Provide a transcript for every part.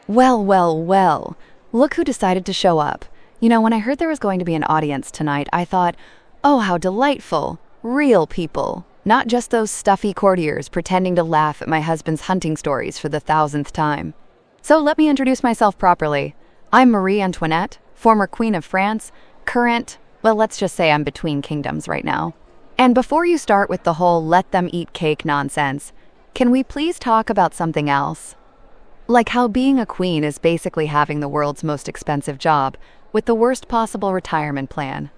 Well, well, well. Look who decided to show up. When I heard there was going to be an audience tonight, I thought, oh, how delightful. Real people. Not just those stuffy courtiers pretending to laugh at my husband's hunting stories for the 1000th time. So let me introduce myself properly. I'm Marie Antoinette, former Queen of France, let's just say I'm between kingdoms right now. And before you start with the whole let them eat cake nonsense, can we please talk about something else? Like how being a queen is basically having the world's most expensive job with the worst possible retirement plan.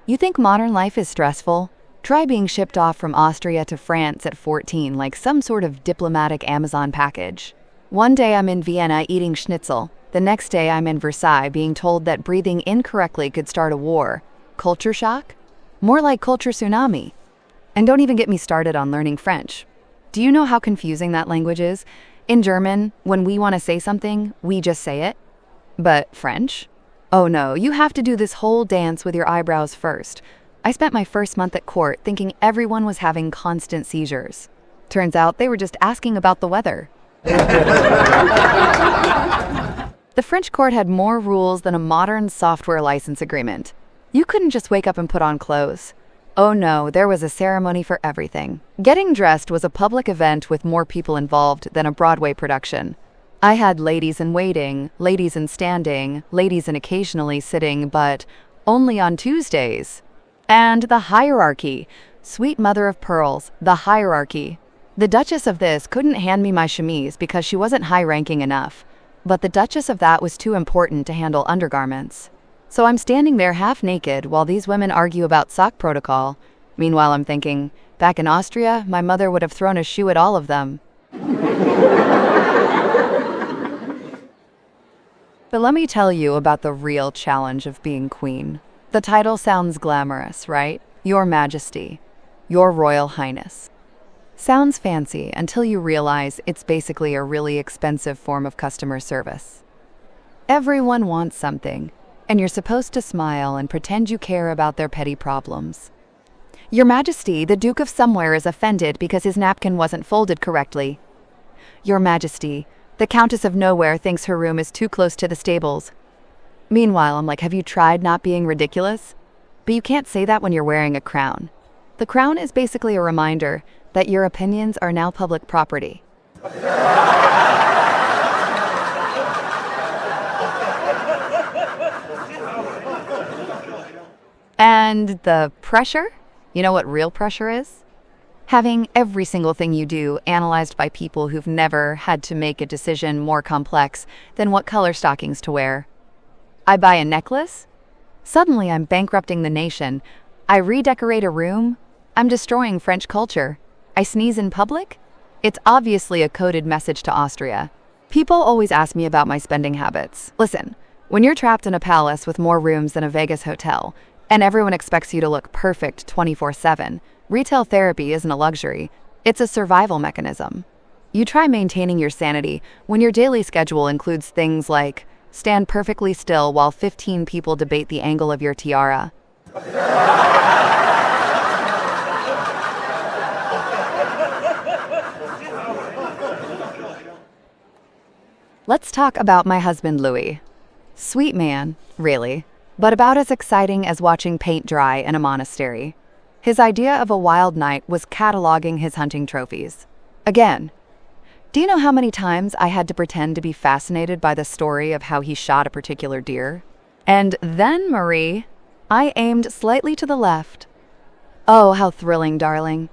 You think modern life is stressful? Try being shipped off from Austria to France at 14 like some sort of diplomatic Amazon package. One day I'm in Vienna eating schnitzel. The next day I'm in Versailles being told that breathing incorrectly could start a war. Culture shock? More like culture tsunami. And don't even get me started on learning French. Do you know how confusing that language is? In German, when we want to say something, we just say it. But French? Oh no, you have to do this whole dance with your eyebrows first. I spent my first month at court thinking everyone was having constant seizures. Turns out they were just asking about the weather. The French court had more rules than a modern software license agreement. You couldn't just wake up and put on clothes. Oh no, there was a ceremony for everything. Getting dressed was a public event with more people involved than a Broadway production. I had ladies in waiting, ladies in standing, ladies in occasionally sitting, but only on Tuesdays. And the hierarchy. Sweet mother of pearls, the hierarchy. The Duchess of this couldn't hand me my chemise because she wasn't high-ranking enough. But the Duchess of that was too important to handle undergarments. So I'm standing there half naked while these women argue about sock protocol. Meanwhile, I'm thinking, back in Austria, my mother would have thrown a shoe at all of them. But let me tell you about the real challenge of being queen. The title sounds glamorous, right? Your Majesty. Your Royal Highness. Sounds fancy until you realize it's basically a really expensive form of customer service. Everyone wants something, and you're supposed to smile and pretend you care about their petty problems. Your Majesty, the Duke of Somewhere is offended because his napkin wasn't folded correctly. Your Majesty, the Countess of Nowhere thinks her room is too close to the stables. Meanwhile, I'm like, have you tried not being ridiculous? But you can't say that when you're wearing a crown. The crown is basically a reminder that your opinions are now public property. And the pressure? You know what real pressure is? Having every single thing you do analyzed by people who've never had to make a decision more complex than what color stockings to wear. I buy a necklace? Suddenly I'm bankrupting the nation. I redecorate a room? I'm destroying French culture. I sneeze in public? It's obviously a coded message to Austria. People always ask me about my spending habits. Listen, when you're trapped in a palace with more rooms than a Vegas hotel, and everyone expects you to look perfect 24/7, retail therapy isn't a luxury, it's a survival mechanism. You try maintaining your sanity when your daily schedule includes things like stand perfectly still while 15 people debate the angle of your tiara. Let's talk about my husband Louis. Sweet man, really, but about as exciting as watching paint dry in a monastery. His idea of a wild night was cataloging his hunting trophies. Again, do you know how many times I had to pretend to be fascinated by the story of how he shot a particular deer? And then, Marie, I aimed slightly to the left. Oh, how thrilling, darling.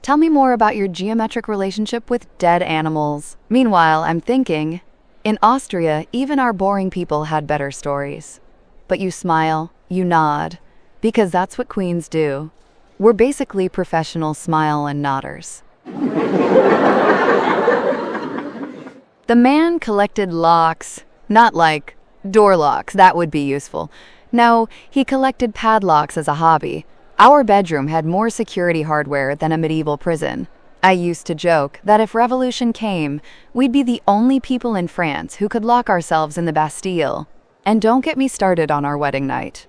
Tell me more about your geometric relationship with dead animals. Meanwhile, I'm thinking, in Austria, even our boring people had better stories. But you smile, you nod, because that's what queens do. We're basically professional smile and nodders. The man collected locks, not like door locks, that would be useful. No, he collected padlocks as a hobby. Our bedroom had more security hardware than a medieval prison. I used to joke that if revolution came, we'd be the only people in France who could lock ourselves in the Bastille. And don't get me started on our wedding night.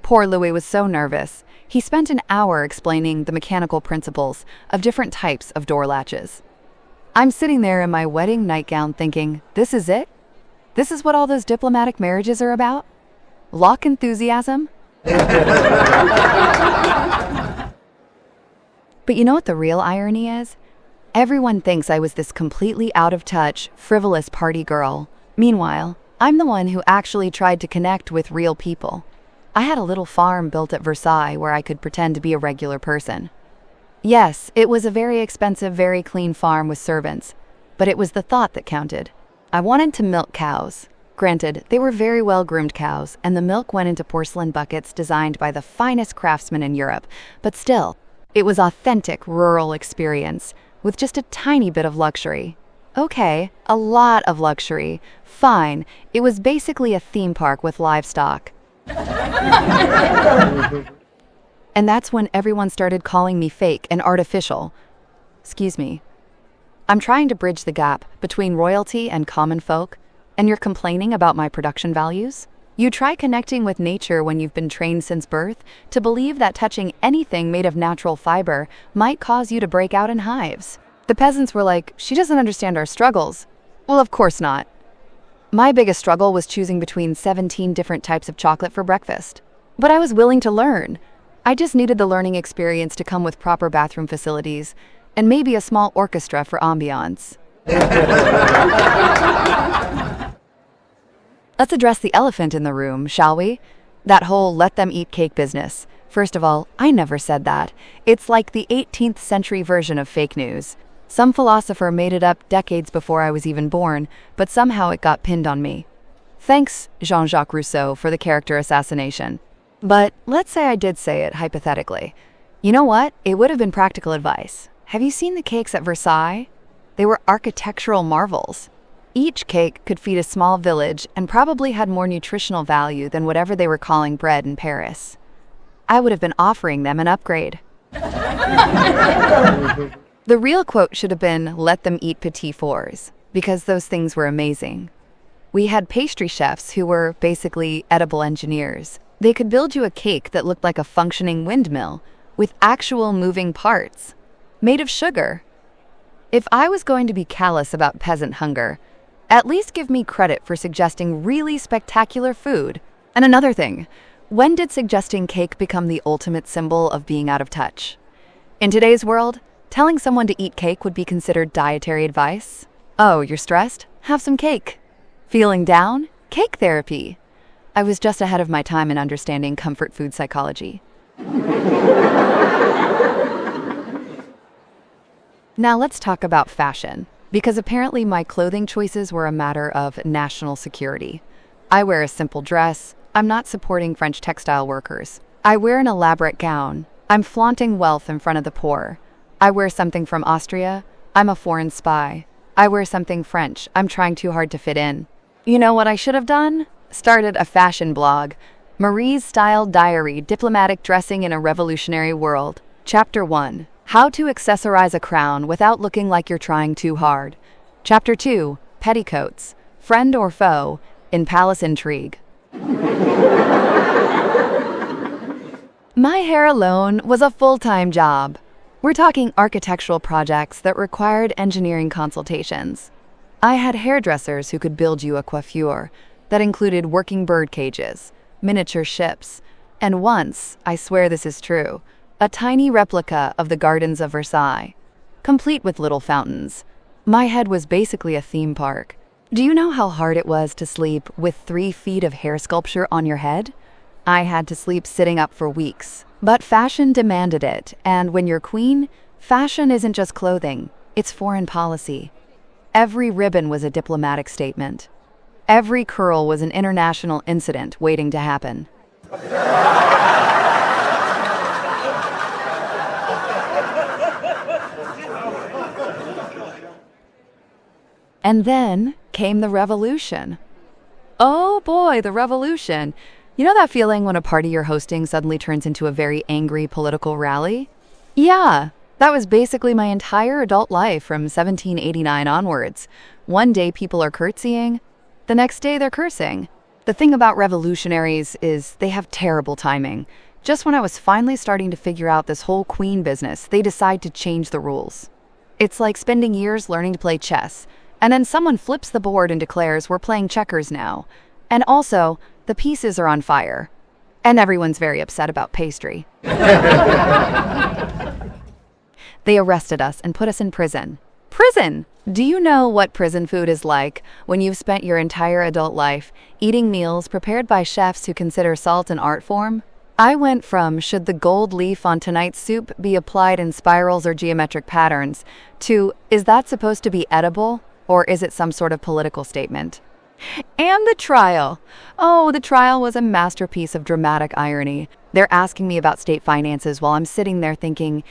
Poor Louis was so nervous. He spent an hour explaining the mechanical principles of different types of door latches. I'm sitting there in my wedding nightgown thinking, this is it? This is what all those diplomatic marriages are about? Lock enthusiasm? But you know what the real irony is? Everyone thinks I was this completely out of touch, frivolous party girl. Meanwhile, I'm the one who actually tried to connect with real people. I had a little farm built at Versailles where I could pretend to be a regular person. Yes, it was a very expensive, very clean farm with servants, but it was the thought that counted. I wanted to milk cows. Granted, they were very well-groomed cows, and the milk went into porcelain buckets designed by the finest craftsmen in Europe, but still, it was authentic rural experience, with just a tiny bit of luxury. Okay, a lot of luxury. Fine, it was basically a theme park with livestock. And that's when everyone started calling me fake and artificial. Excuse me. I'm trying to bridge the gap between royalty and common folk, and you're complaining about my production values? You try connecting with nature when you've been trained since birth to believe that touching anything made of natural fiber might cause you to break out in hives. The peasants were like, she doesn't understand our struggles. Well, of course not. My biggest struggle was choosing between 17 different types of chocolate for breakfast. But I was willing to learn. I just needed the learning experience to come with proper bathroom facilities and maybe a small orchestra for ambiance. Let's address the elephant in the room, shall we? That whole let them eat cake business. First of all, I never said that. It's like the 18th century version of fake news. Some philosopher made it up decades before I was even born, but somehow it got pinned on me. Thanks, Jean-Jacques Rousseau, for the character assassination. But let's say I did say it, hypothetically. You know what? It would have been practical advice. Have you seen the cakes at Versailles? They were architectural marvels. Each cake could feed a small village and probably had more nutritional value than whatever they were calling bread in Paris. I would have been offering them an upgrade. The real quote should have been, let them eat petit fours, because those things were amazing. We had pastry chefs who were basically edible engineers. They could build you a cake that looked like a functioning windmill, with actual moving parts, made of sugar. If I was going to be callous about peasant hunger, at least give me credit for suggesting really spectacular food. And another thing, when did suggesting cake become the ultimate symbol of being out of touch? In today's world, telling someone to eat cake would be considered dietary advice. Oh, you're stressed? Have some cake. Feeling down? Cake therapy. I was just ahead of my time in understanding comfort food psychology. Now let's talk about fashion, because apparently my clothing choices were a matter of national security. I wear a simple dress. I'm not supporting French textile workers. I wear an elaborate gown. I'm flaunting wealth in front of the poor. I wear something from Austria. I'm a foreign spy. I wear something French. I'm trying too hard to fit in. You know what I should have done? Started a fashion blog. Marie's Style Diary, Diplomatic Dressing in a Revolutionary World. Chapter 1. How to accessorize a crown without looking like you're trying too hard. Chapter 2. Petticoats. Friend or foe in palace intrigue. My hair alone was a full-time job. We're talking architectural projects that required engineering consultations. I had hairdressers who could build you a coiffure that included working bird cages, miniature ships, and once, I swear this is true, a tiny replica of the gardens of Versailles, complete with little fountains. My head was basically a theme park. Do you know how hard it was to sleep with 3 feet of hair sculpture on your head? I had to sleep sitting up for weeks. But fashion demanded it, and when you're queen, fashion isn't just clothing, it's foreign policy. Every ribbon was a diplomatic statement. Every curl was an international incident waiting to happen. And then came the revolution. Oh boy, the revolution. You know that feeling when a party you're hosting suddenly turns into a very angry political rally? Yeah, that was basically my entire adult life from 1789 onwards. One day people are curtsying, the next day they're cursing. The thing about revolutionaries is they have terrible timing. Just when I was finally starting to figure out this whole queen business, they decide to change the rules. It's like spending years learning to play chess, and then someone flips the board and declares we're playing checkers now. And also, the pieces are on fire. And everyone's very upset about pastry. They arrested us and put us in prison. Prison! Do you know what prison food is like when you've spent your entire adult life eating meals prepared by chefs who consider salt an art form? I went from should the gold leaf on tonight's soup be applied in spirals or geometric patterns to is that supposed to be edible or is it some sort of political statement? And the trial. Oh, the trial was a masterpiece of dramatic irony. They're asking me about state finances while I'm sitting there thinking,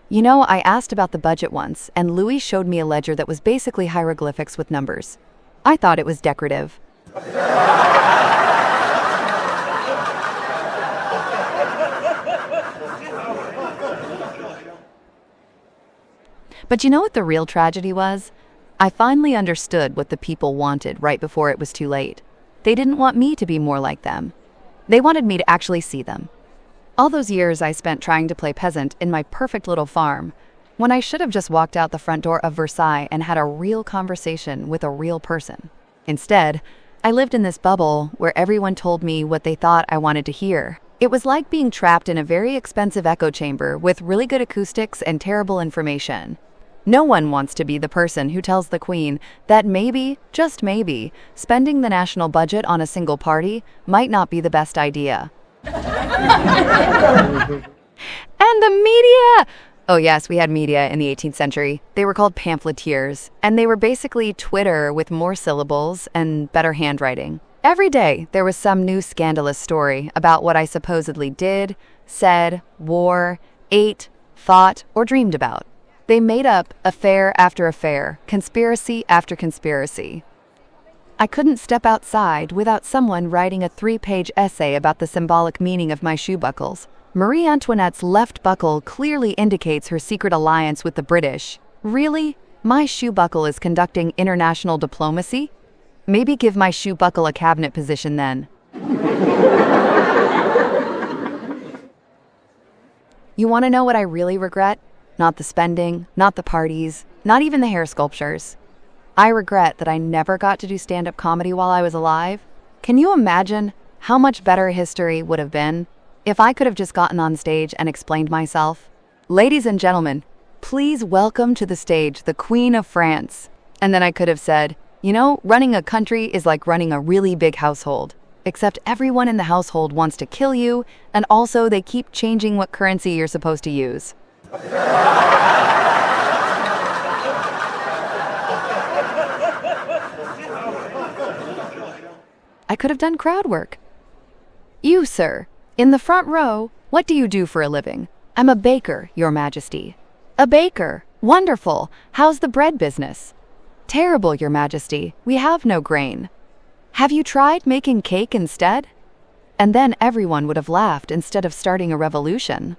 you know, I asked about the budget once, and Louis showed me a ledger that was basically hieroglyphics with numbers. I thought it was decorative. But you know what the real tragedy was? I finally understood what the people wanted right before it was too late. They didn't want me to be more like them. They wanted me to actually see them. All those years I spent trying to play peasant in my perfect little farm, when I should have just walked out the front door of Versailles and had a real conversation with a real person. Instead, I lived in this bubble where everyone told me what they thought I wanted to hear. It was like being trapped in a very expensive echo chamber with really good acoustics and terrible information. No one wants to be the person who tells the Queen that maybe, just maybe, spending the national budget on a single party might not be the best idea. And the media! Oh yes, we had media in the 18th century. They were called pamphleteers, and they were basically Twitter with more syllables and better handwriting. Every day, there was some new scandalous story about what I supposedly did, said, wore, ate, thought, or dreamed about. They made up affair after affair, conspiracy after conspiracy. I couldn't step outside without someone writing a 3-page essay about the symbolic meaning of my shoe buckles. Marie Antoinette's left buckle clearly indicates her secret alliance with the British. Really? My shoe buckle is conducting international diplomacy? Maybe give my shoe buckle a cabinet position then. You want to know what I really regret? Not the spending, not the parties, not even the hair sculptures. I regret that I never got to do stand-up comedy while I was alive. Can you imagine how much better history would have been if I could have just gotten on stage and explained myself? Ladies and gentlemen, please welcome to the stage the Queen of France. And then I could have said, you know, running a country is like running a really big household. Except everyone in the household wants to kill you, and also they keep changing what currency you're supposed to use. I could have done crowd work. You, sir, in the front row, what do you do for a living? I'm a baker, Your Majesty. A baker? Wonderful. How's the bread business? Terrible, Your Majesty. We have no grain. Have you tried making cake instead? And then everyone would have laughed instead of starting a revolution.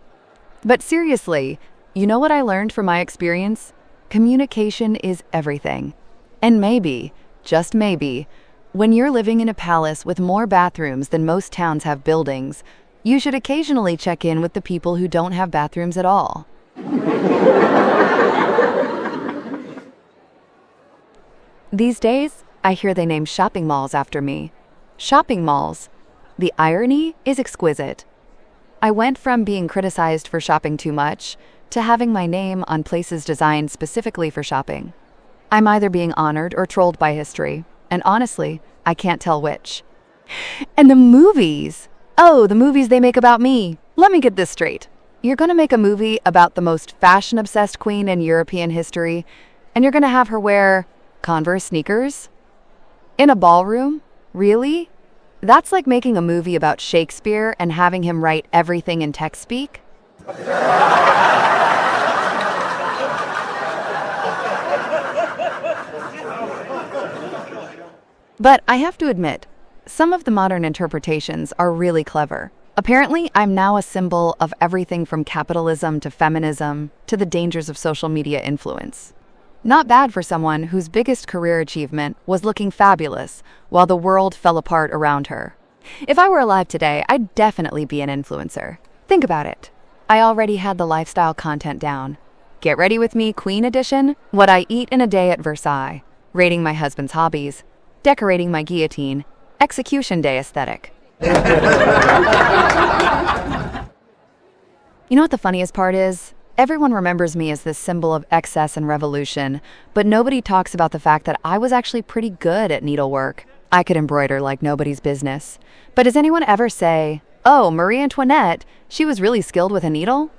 But seriously, you know what I learned from my experience? Communication is everything. And maybe, just maybe, when you're living in a palace with more bathrooms than most towns have buildings, you should occasionally check in with the people who don't have bathrooms at all. These days, I hear they name shopping malls after me. Shopping malls. The irony is exquisite. I went from being criticized for shopping too much to having my name on places designed specifically for shopping. I'm either being honored or trolled by history, and honestly, I can't tell which. And the movies! Oh, the movies they make about me. Let me get this straight. You're gonna make a movie about the most fashion-obsessed queen in European history, and you're gonna have her wear Converse sneakers? In a ballroom? Really? That's like making a movie about Shakespeare and having him write everything in text speak? But I have to admit, some of the modern interpretations are really clever. Apparently, I'm now a symbol of everything from capitalism to feminism to the dangers of social media influence. Not bad for someone whose biggest career achievement was looking fabulous while the world fell apart around her. If I were alive today, I'd definitely be an influencer. Think about it. I already had the lifestyle content down. Get ready with me, Queen Edition. What I eat in a day at Versailles. Rating my husband's hobbies. Decorating my guillotine. Execution day aesthetic. You know what the funniest part is? Everyone remembers me as this symbol of excess and revolution, but nobody talks about the fact that I was actually pretty good at needlework. I could embroider like nobody's business. But does anyone ever say, "Oh, Marie Antoinette, she was really skilled with a needle"?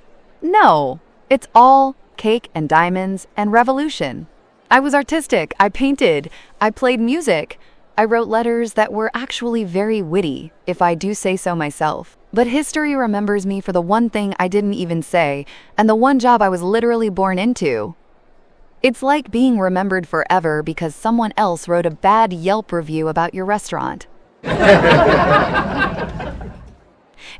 No, it's all cake and diamonds and revolution. I was artistic, I painted, I played music. I wrote letters that were actually very witty, if I do say so myself. But history remembers me for the one thing I didn't even say, and the one job I was literally born into. It's like being remembered forever because someone else wrote a bad Yelp review about your restaurant. And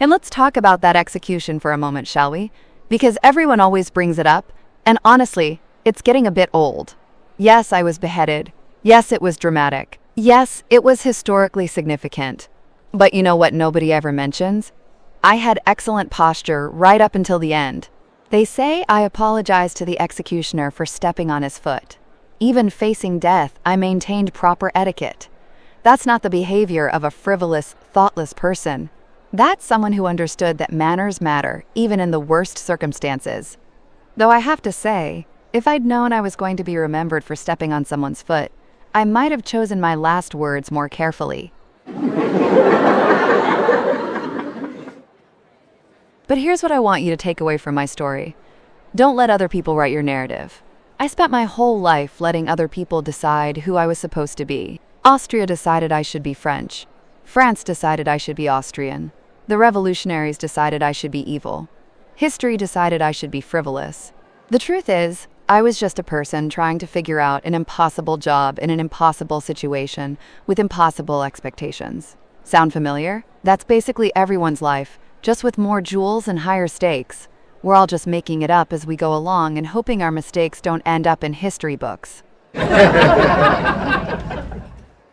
let's talk about that execution for a moment, shall we? Because everyone always brings it up, and honestly, it's getting a bit old. Yes, I was beheaded. Yes, it was dramatic. Yes, it was historically significant. But you know what nobody ever mentions? I had excellent posture right up until the end. They say I apologized to the executioner for stepping on his foot. Even facing death, I maintained proper etiquette. That's not the behavior of a frivolous, thoughtless person. That's someone who understood that manners matter, even in the worst circumstances. Though I have to say, if I'd known I was going to be remembered for stepping on someone's foot, I might have chosen my last words more carefully. But here's what I want you to take away from my story. Don't let other people write your narrative. I spent my whole life letting other people decide who I was supposed to be. Austria decided I should be French. France decided I should be Austrian. The revolutionaries decided I should be evil. History decided I should be frivolous. The truth is, I was just a person trying to figure out an impossible job in an impossible situation with impossible expectations. Sound familiar? That's basically everyone's life, just with more jewels and higher stakes. We're all just making it up as we go along and hoping our mistakes don't end up in history books.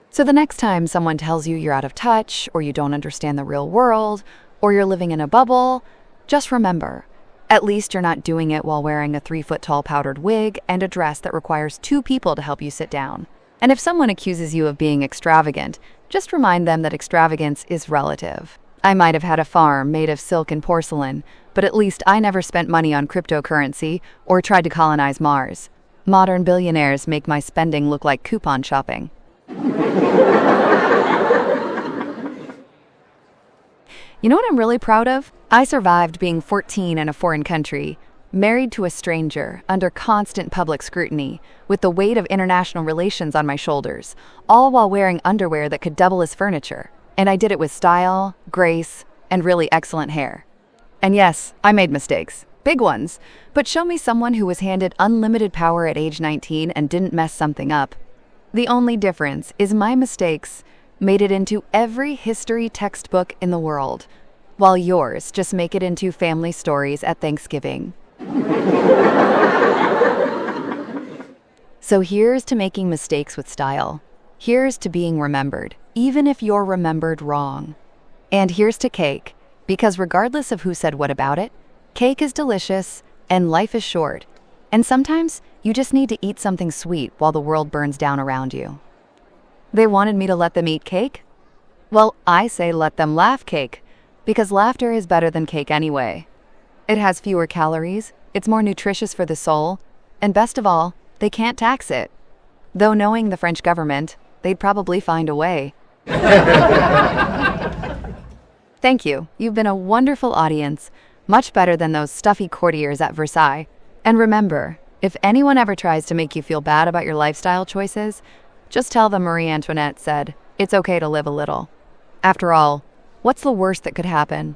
So the next time someone tells you you're out of touch, or you don't understand the real world, or you're living in a bubble, just remember, at least you're not doing it while wearing a 3-foot-tall powdered wig and a dress that requires 2 people to help you sit down. And if someone accuses you of being extravagant, just remind them that extravagance is relative. I might have had a farm made of silk and porcelain, but at least I never spent money on cryptocurrency or tried to colonize Mars. Modern billionaires make my spending look like coupon shopping. You know what I'm really proud of? I survived being 14 in a foreign country, married to a stranger, under constant public scrutiny, with the weight of international relations on my shoulders, all while wearing underwear that could double as furniture. And I did it with style, grace, and really excellent hair. And yes, I made mistakes. Big ones. But show me someone who was handed unlimited power at age 19 and didn't mess something up. The only difference is my mistakes made it into every history textbook in the world, while yours just make it into family stories at Thanksgiving. So here's to making mistakes with style. Here's to being remembered, even if you're remembered wrong. And here's to cake, because regardless of who said what about it, cake is delicious and life is short. And sometimes you just need to eat something sweet while the world burns down around you. They wanted me to let them eat cake? Well, I say let them laugh cake, because laughter is better than cake anyway. It has fewer calories, it's more nutritious for the soul, and best of all, they can't tax it. Though knowing the French government, they'd probably find a way. Thank you. You've been a wonderful audience, much better than those stuffy courtiers at Versailles. And remember, if anyone ever tries to make you feel bad about your lifestyle choices, just tell them Marie Antoinette said, it's okay to live a little. After all, what's the worst that could happen?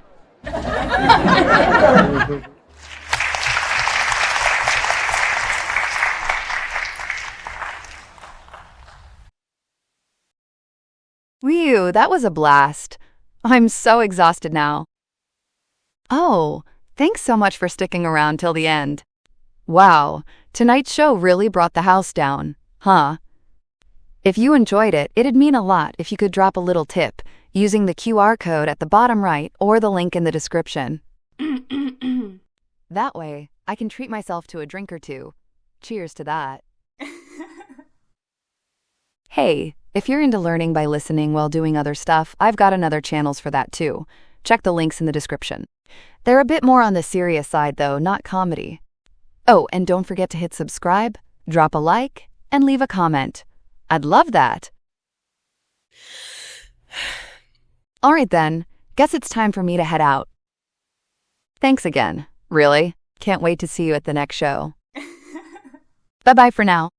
Whew, that was a blast. I'm so exhausted now. Oh, thanks so much for sticking around till the end. Wow, tonight's show really brought the house down, huh? If you enjoyed it, it'd mean a lot if you could drop a little tip using the QR code at the bottom right or the link in the description. That way, I can treat myself to a drink or two. Cheers to that. Hey, if you're into learning by listening while doing other stuff, I've got another channels for that too. Check the links in the description. They're a bit more on the serious side though, not comedy. Oh, and don't forget to hit subscribe, drop a like, and leave a comment. I'd love that. All right then, guess it's time for me to head out. Thanks again. Really? Can't wait to see you at the next show. Bye-bye for now.